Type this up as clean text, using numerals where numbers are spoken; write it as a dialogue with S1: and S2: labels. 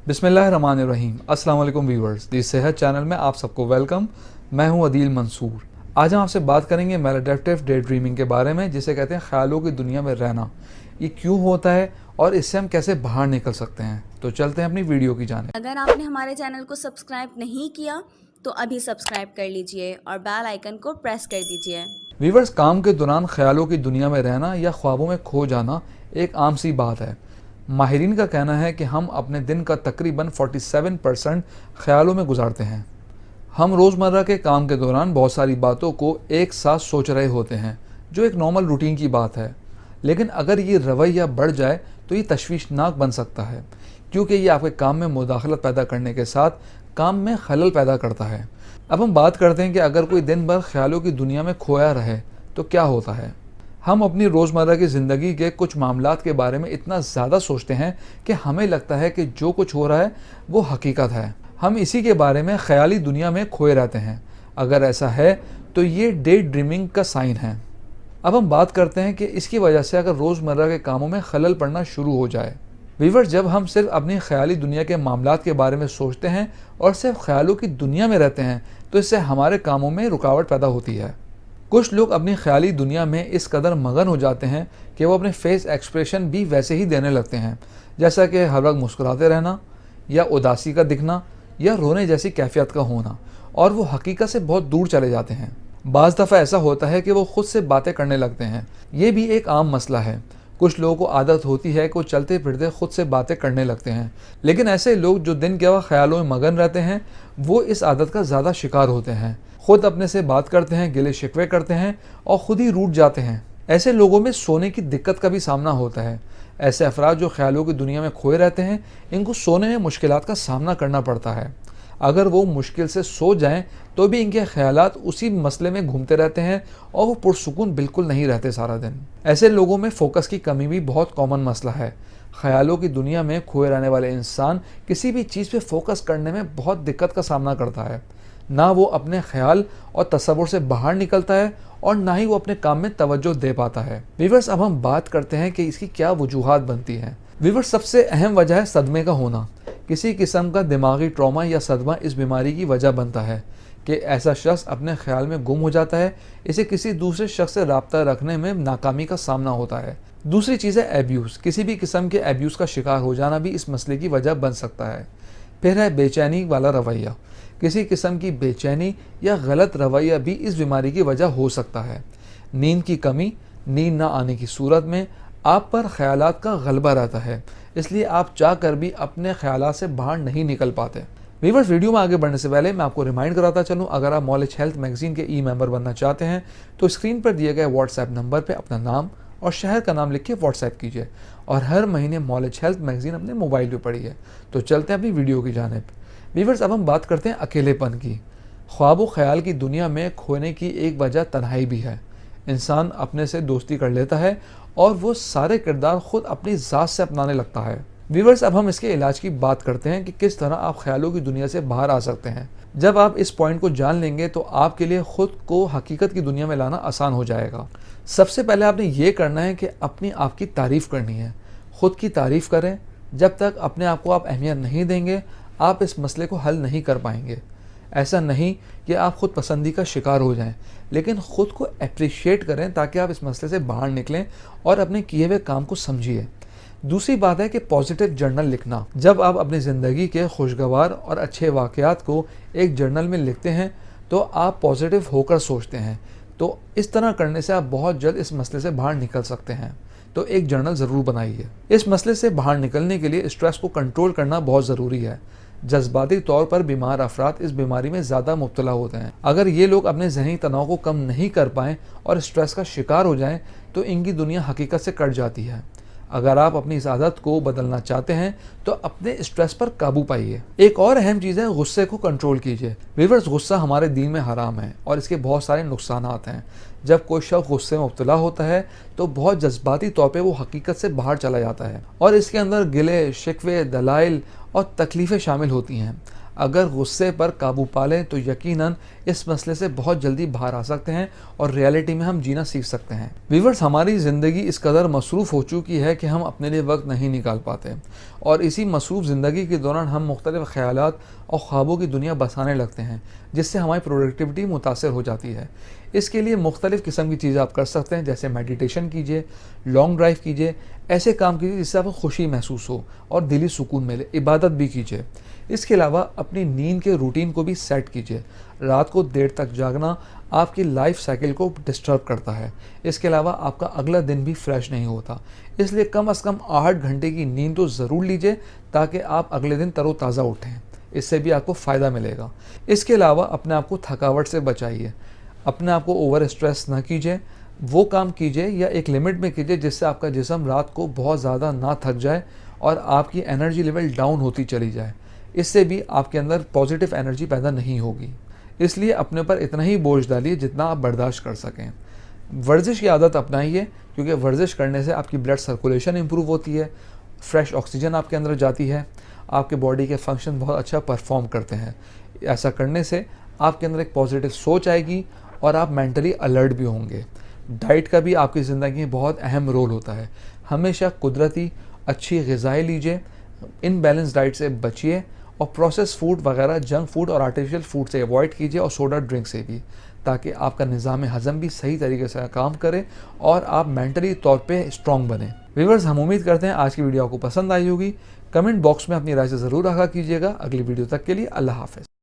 S1: बिस्मिल्लाहिर्रहमानिर्रहीम। अस्सलाम वालेकुम व्यूअर्स, दी सेहत चैनल में आप सबको वेलकम। मैं हूं अदील मंसूर। आज हम आपसे बात करेंगे मैलाडेप्टिव डे ड्रीमिंग के बारे में, जिसे कहते हैं ख्यालों की दुनिया में रहना। ये क्यों होता है और इससे हम कैसे बाहर निकल सकते हैं। तो चलते हैं अपनी वीडियो की जानिब।
S2: अगर आपने हमारे चैनल को सब्सक्राइब नहीं किया तो अभी सब्सक्राइब कर लीजिए और बेल आइकन को प्रेस कर दीजिए।
S1: व्यूअर्स, काम के दौरान ख्यालों की दुनिया में रहना या ख्वाबों में खो जाना एक आम सी बात है। माहिरीन का कहना है कि हम अपने दिन का तकरीबन 47% ख्यालों में गुजारते हैं। हम रोज़मर्रा के काम के दौरान बहुत सारी बातों को एक साथ सोच रहे होते हैं, जो एक नॉर्मल रूटीन की बात है। लेकिन अगर ये रवैया बढ़ जाए तो ये तशवीशनाक बन सकता है, क्योंकि ये आपके काम में मुदाखलत पैदा करने के साथ काम में खलल पैदा करता है। अब हम बात करते हैं कि अगर कोई दिन भर ख्यालों की दुनिया में खोया रहे तो क्या होता है। हम अपनी रोज़मर्रा की ज़िंदगी के कुछ मामलात के बारे में इतना ज़्यादा सोचते हैं कि हमें लगता है कि जो कुछ हो रहा है वो हकीकत है। हम इसी के बारे में ख्याली दुनिया में खोए रहते हैं। अगर ऐसा है तो ये डे ड्रीमिंग का साइन है। अब हम बात करते हैं कि इसकी वजह से अगर रोज़मर्रा के कामों में खलल पड़ना शुरू हो जाए। व्यूअर्स, जब हम सिर्फ अपनी ख्याली दुनिया के मामलात के बारे में सोचते हैं और सिर्फ ख्यालों की दुनिया में रहते हैं तो इससे हमारे कामों में रुकावट पैदा होती है। कुछ लोग अपनी ख्याली दुनिया में इस कदर मगन हो जाते हैं कि वो अपने फेस एक्सप्रेशन भी वैसे ही देने लगते हैं, जैसा कि हर वक्त मुस्कुराते रहना या उदासी का दिखना या रोने जैसी कैफियत का होना, और वो हकीकत से बहुत दूर चले जाते हैं। बाज़ दफ़ा ऐसा होता है कि वो खुद से बातें करने लगते हैं। ये भी एक आम मसला है। कुछ लोगों को आदत होती है कि वो चलते फिरते खुद से बातें करने लगते हैं, लेकिन ऐसे लोग जो दिन के वक्त ख्यालों में मगन रहते हैं वो इस आदत का ज़्यादा शिकार होते हैं। खुद अपने से बात करते हैं, गिले शिकवे करते हैं और ख़ुद ही रूठ जाते हैं। ऐसे लोगों में सोने की दिक्कत का भी सामना होता है। ऐसे अफराद जो ख्यालों की दुनिया में खोए रहते हैं, इनको सोने में मुश्किलात का सामना करना पड़ता है। अगर वो मुश्किल से सो जाएं तो भी इनके ख्यालात उसी मसले में घूमते रहते हैं और वो पुरसुकून बिल्कुल नहीं रहते सारा दिन। ऐसे लोगों में फोकस की कमी भी बहुत कॉमन मसला है। ख्यालों की दुनिया में खोए रहने वाले इंसान किसी भी चीज़ पे फोकस करने में बहुत दिक्कत का सामना करता है। ना वो अपने ख्याल और तसव्वुर से बाहर निकलता है और ना ही वो अपने काम में तवज्जो दे पाता है। व्यूअर्स, अब हम बात करते हैं कि इसकी क्या वजूहात बनती हैं। व्यूअर्स, सबसे अहम वजह है सदमे का होना। किसी किस्म का दिमागी ट्रॉमा या सदमा इस बीमारी की वजह बनता है कि ऐसा शख्स अपने ख्याल में गुम हो जाता है। इसे किसी दूसरे शख्स से रब्ता रखने में नाकामी का सामना होता है। दूसरी चीज़ है एब्यूज़। किसी भी किस्म के एब्यूज़ का शिकार हो जाना भी इस मसले की वजह बन सकता है। फिर है बेचैनी वाला रवैया। किसी किस्म की बेचैनी या गलत रवैया भी इस बीमारी की वजह हो सकता है। नींद की कमी, नींद ना आने की सूरत में आप पर ख्यालात का गलबा रहता है, इसलिए आप चाह कर भी अपने ख्यालात से बाहर नहीं निकल पाते। व्यूअर्स, वीडियो में आगे बढ़ने से पहले मैं आपको रिमाइंड कराता चलूँ, अगर आप नॉलेज हेल्थ मैगजीन के मेंबर बनना चाहते हैं तो स्क्रीन पर दिए गए व्हाट्सएप नंबर पर अपना नाम और शहर का नाम लिख के व्हाट्सएप कीजिए और हर महीने नॉलेज हेल्थ मैगजीन अपने मोबाइल पर पढ़िए। तो चलते हैं अपनी वीडियो की जानिब। व्यूअर्स, अब हम बात करते हैं अकेलेपन की। ख्वाब व ख्याल की दुनिया में खोने की एक वजह तन्हाई भी है। इंसान अपने से दोस्ती कर लेता है और वो सारे किरदार खुद अपनी ज़ात से अपनाने लगता है। व्यूअर्स, अब हम इसके इलाज की बात करते हैं कि किस तरह आप ख्यालों की दुनिया से बाहर आ सकते हैं। जब आप इस पॉइंट को जान लेंगे तो आपके लिए ख़ुद को हकीकत की दुनिया में लाना आसान हो जाएगा। सबसे पहले आपने ये करना है कि अपनी आप की तारीफ़ करनी है। ख़ुद की तारीफ़ करें। जब तक अपने आप को आप अहमियत नहीं देंगे आप इस मसले को हल नहीं कर पाएंगे। ऐसा नहीं कि आप ख़ुद पसंदी का शिकार हो जाएं, लेकिन ख़ुद को अप्रिशिएट करें ताकि आप इस मसले से बाहर निकलें और अपने किए हुए काम को समझिए। दूसरी बात है कि पॉजिटिव जर्नल लिखना। जब आप अपनी ज़िंदगी के खुशगवार और अच्छे वाक़यात को एक जर्नल में लिखते हैं तो आप पॉजिटिव होकर सोचते हैं। तो इस तरह करने से आप बहुत जल्द इस मसले से बाहर निकल सकते हैं। तो एक जर्नल ज़रूर बनाइए। इस मसले से बाहर निकलने के लिए स्ट्रेस को कंट्रोल करना बहुत ज़रूरी है। जज्बाती तौर पर बीमार अफराद इस बीमारी में ज़्यादा मुब्तला होते हैं। अगर ये लोग अपने ज़हनी तनाव को कम नहीं कर पाएँ और स्ट्रेस का शिकार हो जाएं तो इनकी दुनिया हकीकत से कट जाती है। अगर आप अपनी इस आदत को बदलना चाहते हैं तो अपने स्ट्रेस पर काबू पाइए। एक और अहम चीज़ है, गुस्से को कंट्रोल कीजिए। व्यूअर्स, गुस्सा हमारे दीन में हराम है और इसके बहुत सारे नुकसानात हैं। जब कोई शख्स गुस्से में मुब्तला होता है तो बहुत जज्बाती तौर पे वो हकीकत से बाहर चला जाता है और इसके अंदर गिले शिकवे, दलाइल और तकलीफ़ें शामिल होती हैं। अगर गुस्से पर काबू पा लें तो यकीनन इस मसले से बहुत जल्दी बाहर आ सकते हैं और रियलिटी में हम जीना सीख सकते हैं। व्यूअर्स, हमारी ज़िंदगी इस कदर मसरूफ़ हो चुकी है कि हम अपने लिए वक्त नहीं निकाल पाते और इसी मसरूफ़ ज़िंदगी के दौरान हम मुख्तलिफ़ ख़यालात और ख्वाबों की दुनिया बसाने लगते हैं, जिससे हमारी प्रोडक्टिविटी मुतासर हो जाती है। इसके लिए मुख्तलिफ़ किस्म की चीज़ें आप कर सकते हैं, जैसे मेडिटेशन कीजिए, लॉन्ग ड्राइव कीजिए, ऐसे काम कीजिए जिससे आपको खुशी महसूस हो और दिली सुकून मिले। इबादत भी कीजिए। इसके अलावा अपनी नींद के रूटीन को भी सेट कीजिए। रात को देर तक जागना आपकी लाइफ साइकिल को डिस्टर्ब करता है। इसके अलावा आपका अगला दिन भी फ्रेश नहीं होता, इसलिए कम से कम 8 घंटे की नींद तो ज़रूर लीजिए ताकि आप अगले दिन तरोताज़ा उठें। इससे भी आपको फ़ायदा मिलेगा। इसके अलावा अपने आप को थकावट से बचाइए। अपने आप को ओवर स्ट्रेस ना कीजिए। वो काम कीजिए या एक लिमिट में कीजिए जिससे आपका जिस्म रात को बहुत ज़्यादा ना थक जाए और आपकी एनर्जी लेवल डाउन होती चली जाए। इससे भी आपके अंदर पॉजिटिव एनर्जी पैदा नहीं होगी। इसलिए अपने पर इतना ही बोझ डालिए जितना आप बर्दाश्त कर सकें। वर्जिश की आदत अपनाइए, क्योंकि वर्जिश करने से आपकी ब्लड सर्कुलेशन इंप्रूव होती है, फ्रेश ऑक्सीजन आपके अंदर जाती है, आपके बॉडी के फंक्शन बहुत अच्छा परफॉर्म करते हैं। ऐसा करने से आपके अंदर एक पॉजिटिव सोच आएगी और आप मेंटली अलर्ट भी होंगे। डाइट का भी आपकी ज़िंदगी में बहुत अहम रोल होता है। हमेशा कुदरती अच्छी ग़िज़ाएँ लीजिए, इनबैलेंस डाइट से बचिए और प्रोसेस फूड वगैरह, जंक फूड और आर्टिफिशियल फूड से अवॉइड कीजिए और सोडा ड्रिंक से भी, ताकि आपका निज़ाम हज़म भी सही तरीके से काम करे और आप मेंटली तौर पे स्ट्रॉन्ग बने। व्यूअर्स, हम उम्मीद करते हैं आज की वीडियो आपको पसंद आई होगी। कमेंट बॉक्स में अपनी राय से ज़रूर आगाह कीजिएगा। अगली वीडियो तक के लिए अल्लाह हाफ़िज़।